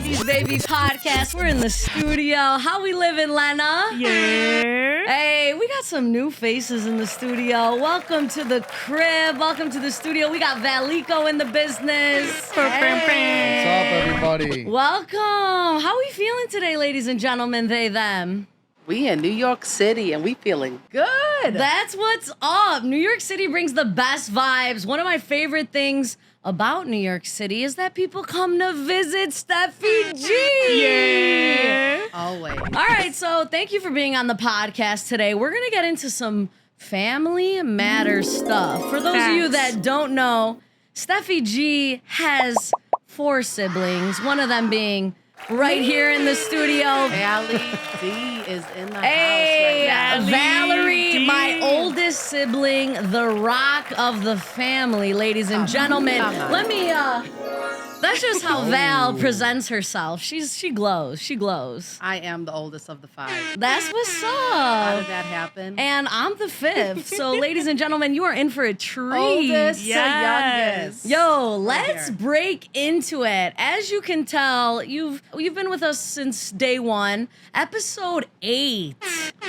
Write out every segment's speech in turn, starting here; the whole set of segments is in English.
Babies Baby Podcast. We're in the studio. How we living, Lena? Yeah. Hey, we got some new faces in the studio. Welcome to the crib. Welcome to the studio. We got Valico in the business. Hey. What's up, everybody? Welcome. How we feeling today, ladies and gentlemen, they, them? We in New York City and we feeling good. That's what's up. New York City brings the best vibes. One of my favorite things about New York City is that people come to visit Steffi G. Yeah. Always. All right, so thank you for being on the podcast today. We're going to get into some family matters stuff. For those of you that don't know, Steffi G has 4 siblings, one of them being right here in the studio. Allie D is in the Hey, house right now. Valerie, D. my oldest sibling, the rock of the family, ladies and gentlemen. come on. Let me, that's just how Val presents herself. She glows. She glows. I am the oldest of the 5. That's what's How up. did that happen? And I'm the 5th. So, ladies and gentlemen, you are in for a treat. Oldest to Yes. youngest. Yo, let's here. break into it. As you can tell, you've been with us since day 1, episode 8.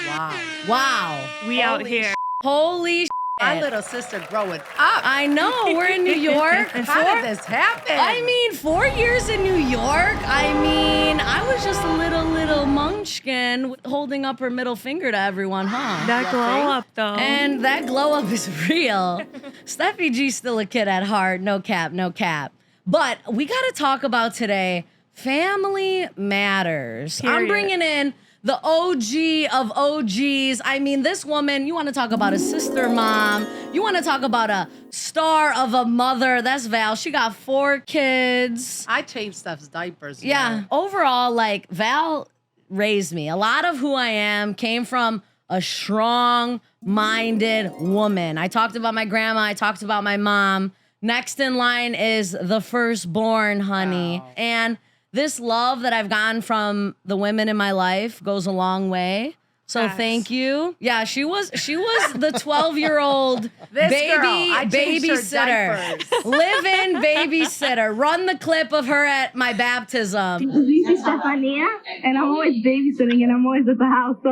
Wow. Wow. We out Holy here. Holy My shit. little sister growing up. I know, we're in New York. How did this happen? I mean, 4 years in New York. I mean, I was just a little munchkin holding up her middle finger to everyone, huh? That glow up though. And that glow up is real. Steffi G's still a kid at heart. No cap, no cap. But we got to talk about today family matters. I'm Period. bringing in the OG of OGs. I mean, this woman, you want to talk about a sister mom. You want to talk about a star of a mother. That's Val. She got 4 kids. I changed Steph's diapers. you Yeah. know. Overall, like, Val raised me. A lot of who I am came from a strong-minded woman. I talked about my grandma. I talked about my mom. Next in line is the firstborn, honey. Wow. And this love that I've gotten from the women in my life goes a long way. So Facts. thank you. Yeah, she was the 12-year-old This baby girl, I changed her babysitter. diapers. Live-in babysitter. Run the clip of her at my baptism. This is Stefania, and I'm always babysitting, and I'm always at the house, so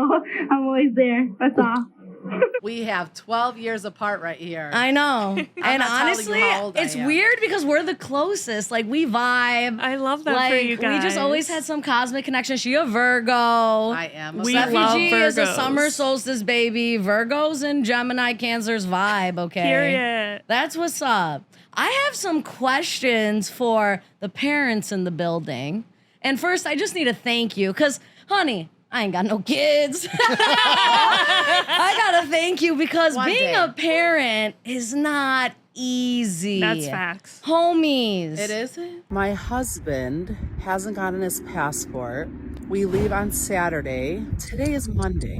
I'm always there. That's all. We have 12 years apart right here. I know. And not telling you honestly, how old I it's am. weird because we're the closest. Like, we vibe. I love that like, for you guys. we just always had some cosmic connection. She a Virgo. I am. We Steffi love G is a Virgos. summer solstice baby. Virgos and Gemini Cancer's vibe, okay? Period. That's what's up. I have some questions for the parents in the building. And first, I just need to thank you because, honey, I ain't got no kids. I gotta thank you because One being day. a parent is not easy. That's facts. Homies. It isn't? My husband hasn't gotten his passport. We leave on Saturday. Today is Monday.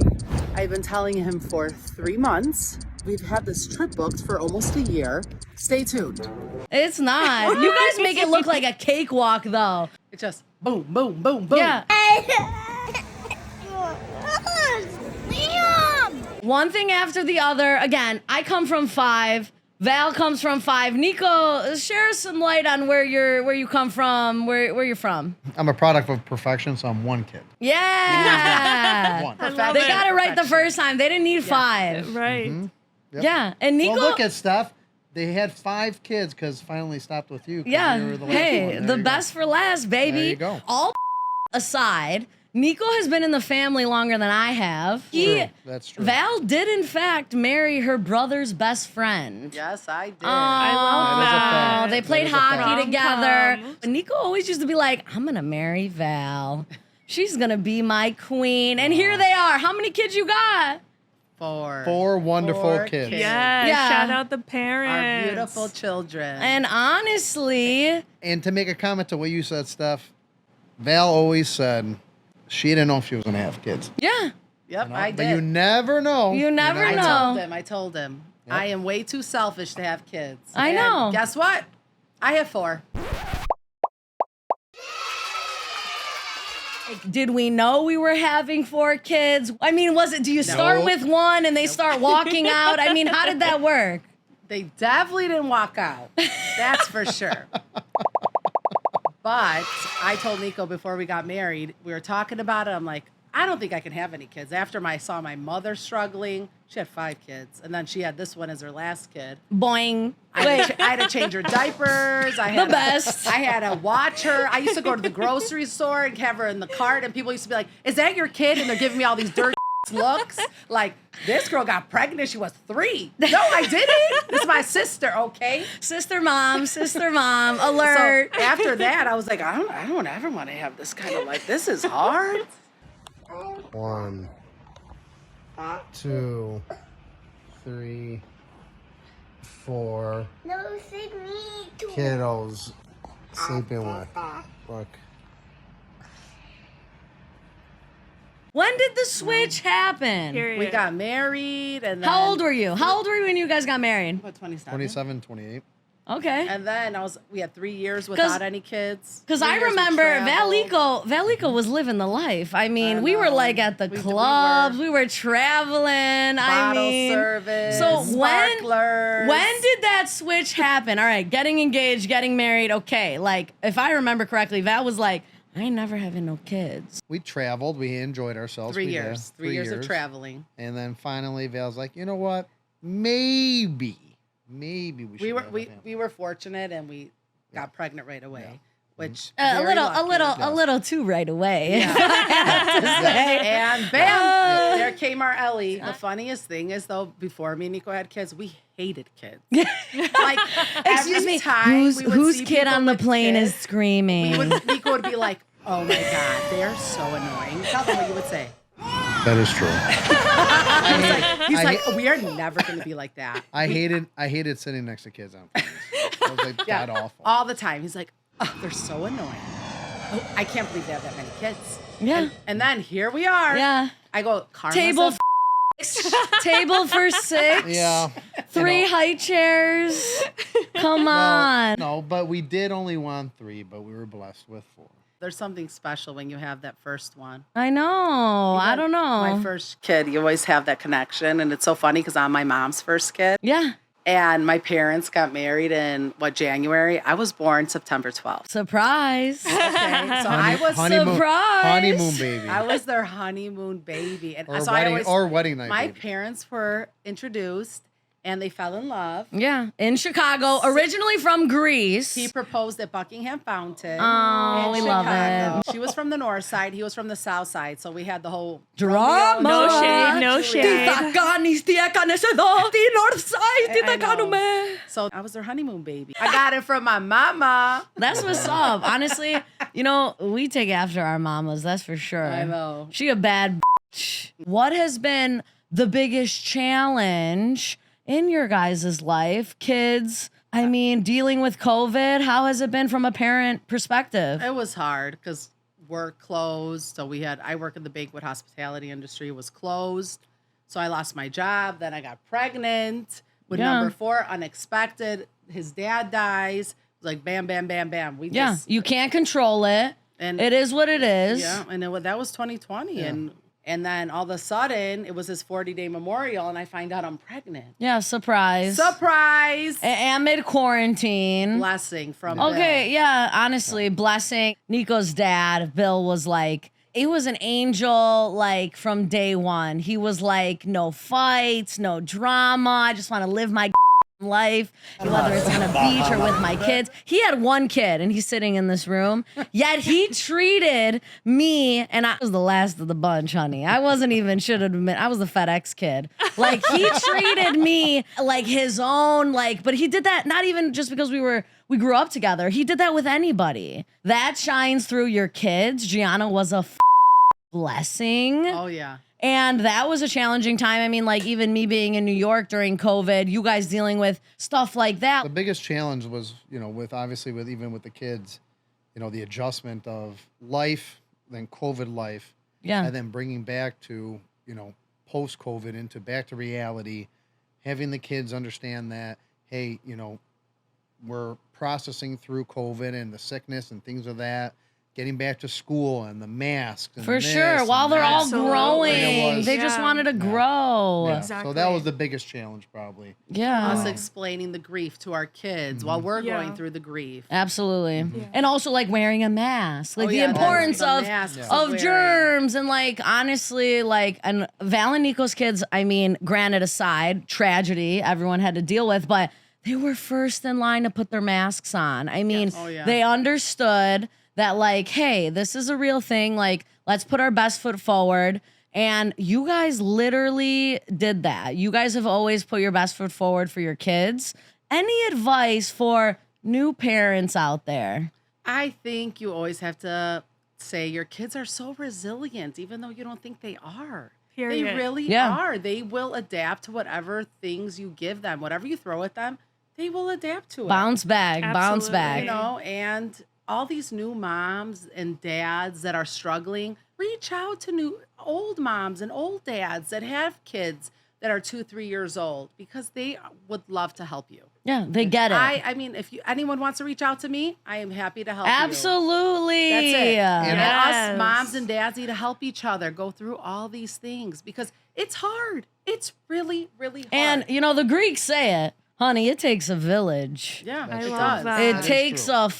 I've been telling him for 3 months. We've had this trip booked for almost a year. Stay tuned. It's not. You guys make it look like a cakewalk, though. It's just boom, boom, boom, boom. Yeah. One thing after the other. Again, I come from 5. Val comes from 5. Nico, share some light on where you come from, where you're from. I'm a product of perfection, so I'm 1 kid. Yeah. 1. I love They it. got it right the first time. They didn't need 5. Right. Yep. Yeah. And Nico. Well, look at Steph. They had 5 kids because finally stopped with you. 'cause yeah. you were the last Hey, one. There the you go. best for last, baby. There you go. All aside, Nico has been in the family longer than I have. True. That's true. Val did, in fact, marry her brother's best friend. Yes, I did. I love That is a that. fact. They played That is a hockey fact. together. Rom-com. And Nico always used to be like, I'm going to marry Val. She's going to be my queen. And here they are. How many kids you got? 4. 4 wonderful 4 kids. Yes. Yeah. Shout out the Our parents. beautiful children. And honestly, And to make a comment to what you said, Steph, Val always said she didn't know if she was going to have kids. yeah, Yep, You know? I But you did. never know. You never I know. told him. Yep. I am way too selfish to have kids. I And know. Guess what? I have 4. Did we know we were having 4 kids? I mean, do you start No. with 1 and they start walking out? I mean, how did that work? They definitely didn't walk out. That's for sure. But I told Nico before we got married, we were talking about it. I'm like, I don't think I can have any kids. After I saw my mother struggling, she had 5 kids, and then she had this one as her last kid. Boing. I had to change her diapers. I had The best. I had to watch her. I used to go to the grocery store and have her in the cart, and people used to be like, "Is that your kid?" And they're giving me all these dirty looks. Like, this girl got pregnant. She was 3. No, I didn't. This is my sister. Okay. Sister mom, alert. So after that, I was like, I don't ever want to have this kind of like. This is hard. 1, 2, 3, 4 kiddos sleeping with. Look. When did the switch happen? Period. We got married, and then, How old were you? How old were you when you guys got married? What, 27? 27, 28. Okay. And then we had 3 years without any kids. Because 3 I years we remember traveled. Valico was living the life. I mean, I we were know. like at the We clubs, were. we were traveling. Bottle I mean, service. so sparklers. when did that switch happen? All right, getting engaged, getting married. Okay, like if I remember correctly, Val was like, I ain't never having no kids. We traveled. We enjoyed ourselves. 3 We years. did. 3 years of traveling. And then finally, Val's like, you know what? Maybe we should. have a family." We were fortunate, and we got pregnant right away, Yeah. which A very little, lucky. a little too right away. Yeah. I have to say. And bam, there came our Ellie. The funniest thing is, though, before me and Nico had kids, we hated kids. Like, Excuse every me, time we would whose see kid people on the with plane is kids, screaming? Nico would be like, "Oh my God, they're so annoying." Tell them what you would say. That is true. He's I like, we are never going to be like that. I hated sitting next to kids on planes. I was like, Yeah, god awful. all the time. He's like, oh, they're so annoying. Oh, I can't believe they have that many kids. Yeah. And then here we are. Yeah. I go, Karma Table says- Table for 6. Yeah. 3 high chairs. Come on. No, but we did only want 3, but we were blessed with 4. There's something special when you have that first one. I know. I don't know. My first kid, you always have that connection. And it's so funny because I'm my mom's first kid. Yeah. And my parents got married in, January? I was born September 12th. Surprise. Okay, so I was Surprise. honeymoon baby. I was their honeymoon baby. And or so wedding I always, or wedding night. my baby. parents were introduced and they fell in love. Yeah. In Chicago, originally from Greece. He proposed at Buckingham Fountain. Oh, in we love Chicago. it. She was from the north side. He was from the south side. So we had the whole Drama. No shade, no Juliet. shade. The north side. I know. So I was their honeymoon baby. I got it from my mama. That's what's up. Honestly, we take after our mamas, that's for sure. I know. She a bad bitch. What has been the biggest challenge in your guys' life? Kids, I mean, dealing with COVID, how has it been from a parent perspective? It was hard because work closed. So I work in the banquet hospitality industry, was closed. So I lost my job. Then I got pregnant with Yeah. number 4, unexpected. His dad dies. It was like bam, bam, bam, bam. We Yeah, just, you can't control it. and It is what it is. yeah, and that was 2020. Yeah. And then all of a sudden it was his 40-day memorial and I find out I'm pregnant. Yeah, surprise. Surprise! Amid quarantine. Blessing from Okay, Bill. yeah, honestly, blessing. Nico's dad, Bill, was like, he was an angel, like, from day one. He was like, no fights, no drama. I just want to live my life, whether it's on a beach or with my kids. He had 1 kid, and he's sitting in this room. Yet he treated me, and I was the last of the bunch, honey. I wasn't even, should have been, I was the FedEx kid. Like, he treated me like his own, like, but he did that not even just because we grew up together. He did that with anybody. That shines through your kids. Gianna was a blessing. Oh, yeah. And that was a challenging time. I mean, like, even me being in New York during COVID, you guys dealing with stuff like that. The biggest challenge was, with even with the kids, the adjustment of life, then COVID life, Yeah. and then bringing back to, post COVID into back to reality, having the kids understand that, hey, we're processing through COVID and the sickness and things of that. getting back to school and the masks. And For this sure. and While they're that. all Absolutely. growing, It was- they just Yeah. wanted to grow. Yeah. Exactly. So that was the biggest challenge, probably. Yeah. Us explaining the grief to our kids while we're Yeah. going through the grief. Absolutely. And also like wearing a mask. Like Oh, the yeah, importance the of masks of wearing. germs and like honestly like and Val and Nico's kids, I mean, granted aside, tragedy everyone had to deal with, but they were first in line to put their masks on. I mean, Oh, yeah. they understood that like, hey, this is a real thing. Like, let's put our best foot forward. And you guys literally did that. You guys have always put your best foot forward for your kids. Any advice for new parents out there? I think you always have to say your kids are so resilient, even though you don't think they are. They Period. really Yeah. are. They will adapt to whatever things you give them. Whatever you throw at them, they will adapt to it. Bounce back, bounce Absolutely. back. You know, and all these new moms and dads that are struggling, reach out to new old moms and old dads that have kids that are 2-3 years old because they would love to help you. Yeah, they get it. I mean, if anyone wants to reach out to me, I am happy to help you. Absolutely. That's it. And Yes. us moms and dads need to help each other go through all these things because it's hard. It's really, really hard. And you know, the Greeks say it, honey, it takes a village. yeah, I it love does. that. It That is takes true. a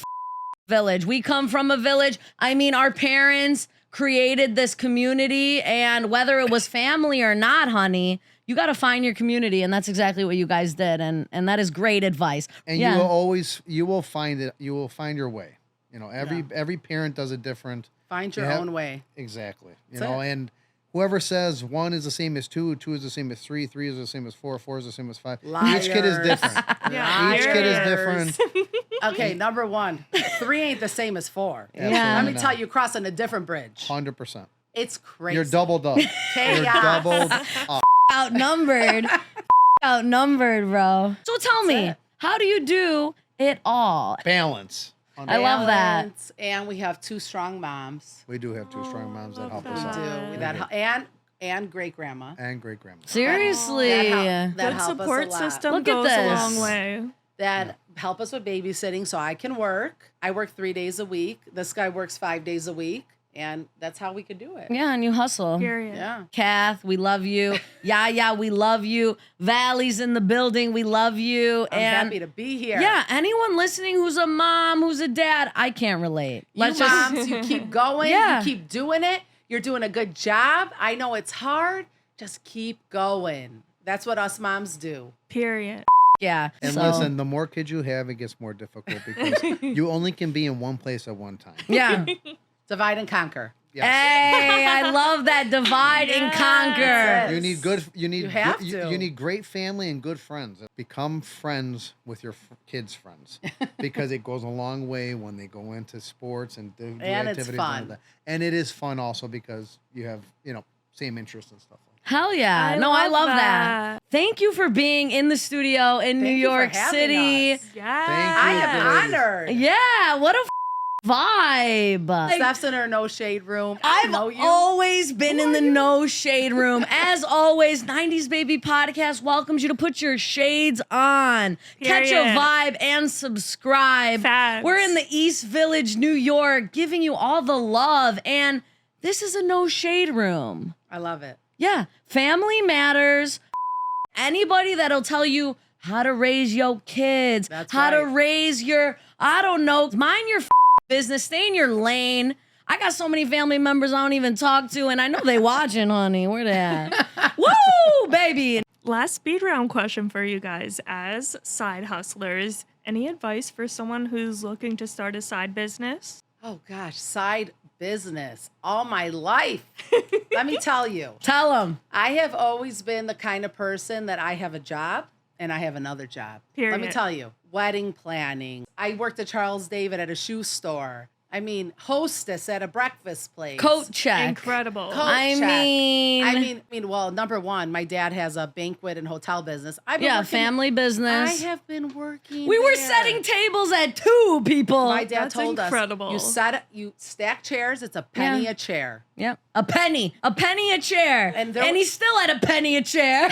village. We come from a village. I mean, our parents created this community, and whether it was family or not, honey, you got to find your community, and that's exactly what you guys did, and that is great advice. And yeah. you will find it. You will find your way. You know, every parent does it different. Find your You have- own way. Exactly. You That's know, it. and whoever says 1 is the same as 2, 2 is the same as 3, 3 is the same as 4, 4 is the same as 5. Each kid is Liars. different. Yeah. Each kid is Liars. different. Okay, number 1, 3 ain't the same as 4. Yeah. Let me Absolutely tell not. you, crossing a different bridge. 100%. It's crazy. You're doubled up. You're Chaos. doubled up. Outnumbered. Outnumbered, bro. So tell me, it. how do you do it all? Balance. I love that. Balance, and we have 2 strong moms. We do have 2 strong moms that love help We us that. out. do. That and great grandma. And great grandma. Seriously. That Good help us a support lot. system Look at goes a this. long way. That help us with babysitting so I can work. I work 3 days a week. This guy works 5 days a week. And that's how we could do it. Yeah, and you hustle. Period. Yeah. Kath, we love you. Yaya, we love you. Valley's in the building, we love you. I'm and happy to be here. yeah, anyone listening who's a mom, who's a dad, I can't relate. You Let's just moms, you keep going. Yeah. You keep doing it. You're doing a good job. I know it's hard. Just keep going. That's what us moms do. Period. yeah. And so, listen, the more kids you have, it gets more difficult because you only can be in one place at one time. yeah. Divide and conquer. Yes. Hey, I love that divide and Yes. conquer. You need good. You need. You have you, to. you need great family and good friends. Become friends with your kids' friends because it goes a long way when they go into sports and do And it's activities fun. and all that. And it is fun also because you have same interests and stuff. Hell yeah. I love that. Thank you for being in the studio in New Thank you for York having City. us. Yeah. I you, am ladies. honored. Yeah, what a vibe. Like, Steph's in her no shade room. I I've know you. always been in the no shade room. As always, 90s Baby Podcast welcomes you to put your shades on, catch a Period. vibe, and subscribe. Facts. We're in the East Village, New York, giving you all the love. And this is a no shade room. I love it. Yeah, family matters. Anybody that'll tell you how to raise your kids, That's how to right. raise your, I don't know, mind your business, stay in your lane. I got so many family members I don't even talk to, and I know they watching, honey. Where they at? Woo, baby. Last speed round question for you guys. As side hustlers, any advice for someone who's looking to start a side business? Oh gosh, side business all my life. Let me tell you, Tell them. I have always been the kind of person that I have a job and I have another job. Let me Period. tell you, wedding planning. I worked at Charles David at a shoe store. I mean, hostess at a breakfast place. Coat check. Incredible. Coat I check. mean, Well, number one, my dad has a banquet and hotel business. I've been yeah, working- family I business. have been working. We were there. setting tables at 2 people. My dad That's told incredible. us you stack chairs. It's a penny Yeah. a chair. Yep. A penny a chair. And And, there- he's still at a penny a chair.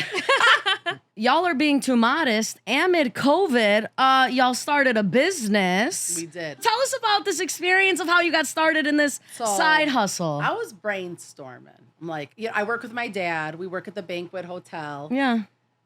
y'all are being too modest. Amid COVID, y'all started a business. We did. Tell us about this experience of how you got started in this So, side hustle. I was brainstorming. I'm like, I work with my dad. We work at the Banquet Hotel. Yeah.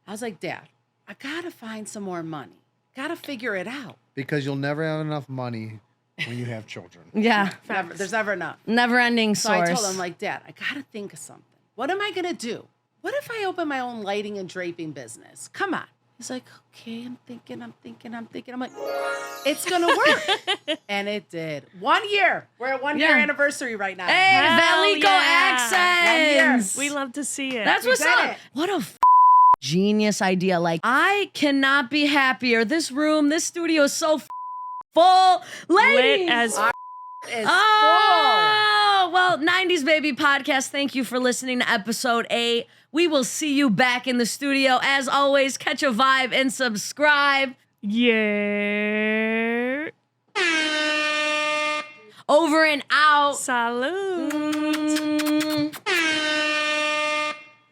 I was like, Dad, I gotta find some more money. Gotta figure it out. Because you'll never have enough money when you have children. Yeah. There's never enough. Never ending So source. I told him, like, Dad, I gotta think of something. What am I gonna do? What if I open my own lighting and draping business? Come on. He's like, okay, I'm thinking. I'm like, it's gonna work. And it did. 1 year. We're at 1 year Yeah. anniversary right now. Hey, Hell Valico yeah. accents. We love to see it. That's We what's did up. it. What a genius idea. Like, I cannot be happier. This room, this studio is so full. Ladies. lit as It's Oh, well, 90s Baby Podcast, thank you for listening to episode 8. We will see you back in the studio. As always, catch a vibe and subscribe. yeah. Over and out. Salud. Mm.